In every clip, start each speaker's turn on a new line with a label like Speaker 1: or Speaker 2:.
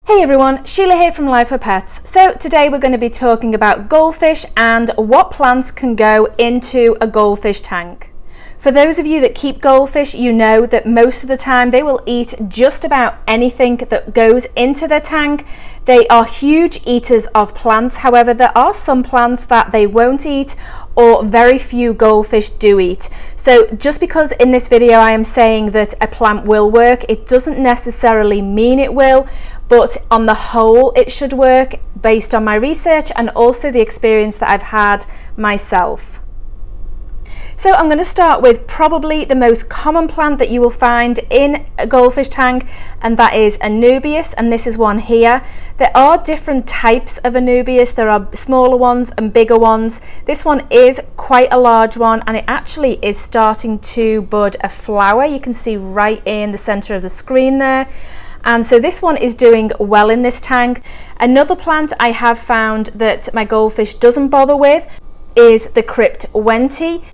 Speaker 1: Hey everyone, Sheila here from Life for Pets. So today we're going to be talking about goldfish and what plants can go into a goldfish tank. For those of you that keep goldfish, you know that most of the time they will eat just about anything that goes into their tank. They are huge eaters of plants. However, there are some plants that they won't eat, or very few goldfish do eat. So just because in this video I am saying that a plant will work, it doesn't necessarily mean it will. But on the whole, it should work based on my research and also the experience that I've had myself. So I'm going to start with probably the most common plant that you will find in a goldfish tank, and that is Anubias, and this is one here. There are different types of Anubias. There are smaller ones and bigger ones. This one is quite a large one, and it actually is starting to bud a flower. You can see right in the center of the screen there. And so this one is doing well in this tank. Another plant I have found that my goldfish doesn't bother with is the Crypt Wenti.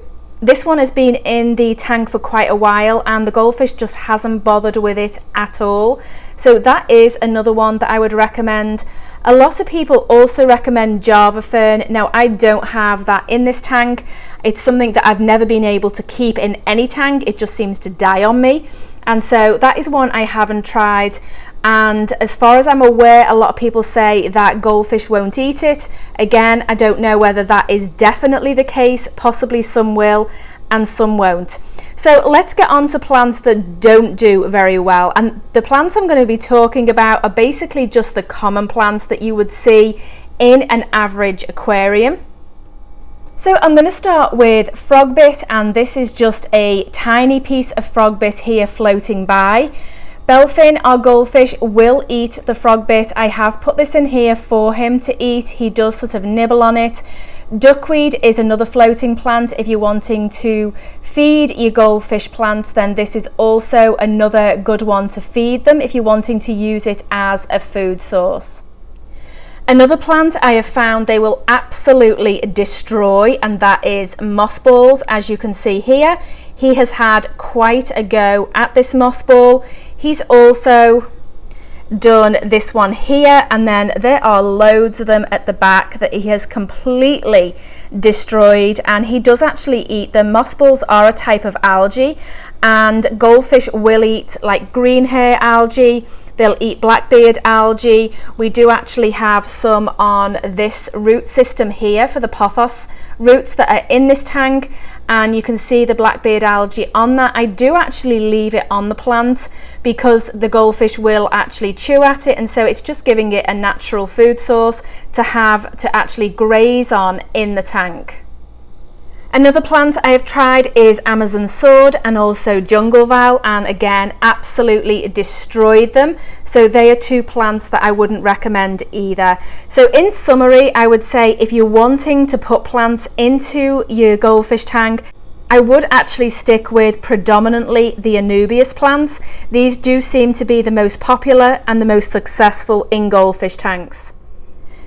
Speaker 1: This one has been in the tank for quite a while and the goldfish just hasn't bothered with it at all. So that is another one that I would recommend. A lot of people also recommend Java fern. Now I don't have that in this tank. It's something that I've never been able to keep in any tank. It just seems to die on me. And so that is one I haven't tried. And as far as I'm aware, a lot of people say that goldfish won't eat it. Again, I don't know whether that is definitely the case. Possibly some will and some won't. So let's get on to plants that don't do very well. And the plants I'm going to be talking about are basically just the common plants that you would see in an average aquarium. So I'm going to start with frogbit, and this is just a tiny piece of frogbit here floating by. Bellfin, our goldfish, will eat the frogbit. I have put this in here for him to eat. He does sort of nibble on it. Duckweed is another floating plant. If you're wanting to feed your goldfish plants, then this is also another good one to feed them if you're wanting to use it as a food source. Another plant I have found they will absolutely destroy, and that is mossballs. As you can see here, he has had quite a go at this mossball. He's also done this one here, and then there are loads of them at the back that he has completely destroyed, and he does actually eat them. Mossballs are a type of algae, and goldfish will eat like green hair algae. They'll eat blackbeard algae. We do actually have some on this root system here for the pothos roots that are in this tank, and you can see the blackbeard algae on that. I do actually leave it on the plant because the goldfish will actually chew at it, and so it's just giving it a natural food source to have to actually graze on in the tank. Another plant I have tried is Amazon sword and also jungle val, and again absolutely destroyed them. So they are two plants that I wouldn't recommend either. So in summary, I would say if you're wanting to put plants into your goldfish tank, I would actually stick with predominantly the Anubias plants. These do seem to be the most popular and the most successful in goldfish tanks.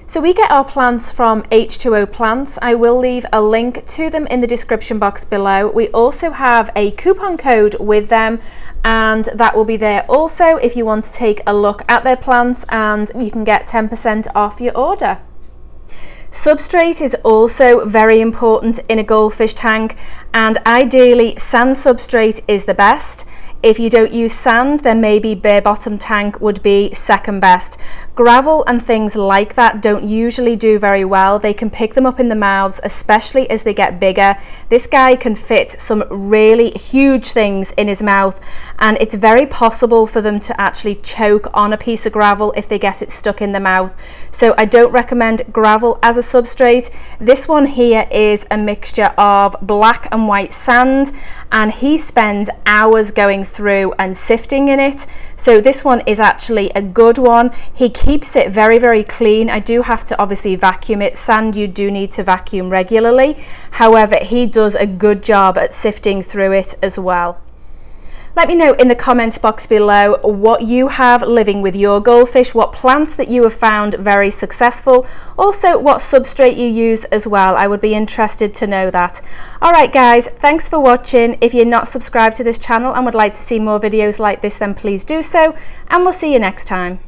Speaker 1: So we get our plants from H2O Plants. I will leave a link to them in the description box below. We also have a coupon code with them, and that will be there also if you want to take a look at their plants, and you can get 10% off your order. Substrate is also very important in a goldfish tank, and ideally sand substrate is the best. If you don't use sand, then maybe bare bottom tank would be second best. Gravel and things like that don't usually do very well. They can pick them up in the mouths, especially as they get bigger. This guy can fit some really huge things in his mouth, and it's very possible for them to actually choke on a piece of gravel if they get it stuck in the mouth. So I don't recommend gravel as a substrate. This one here is a mixture of black and white sand, and he spends hours going through and sifting in it. So this one is actually a good one. He keeps it very, very clean. I do have to obviously vacuum it. Sand you do need to vacuum regularly. However, he does a good job at sifting through it as well. Let me know in the comments box below what you have living with your goldfish, what plants that you have found very successful, also what substrate you use as well. I would be interested to know that. Alright guys, thanks for watching. If you're not subscribed to this channel and would like to see more videos like this, then please do so, and we'll see you next time.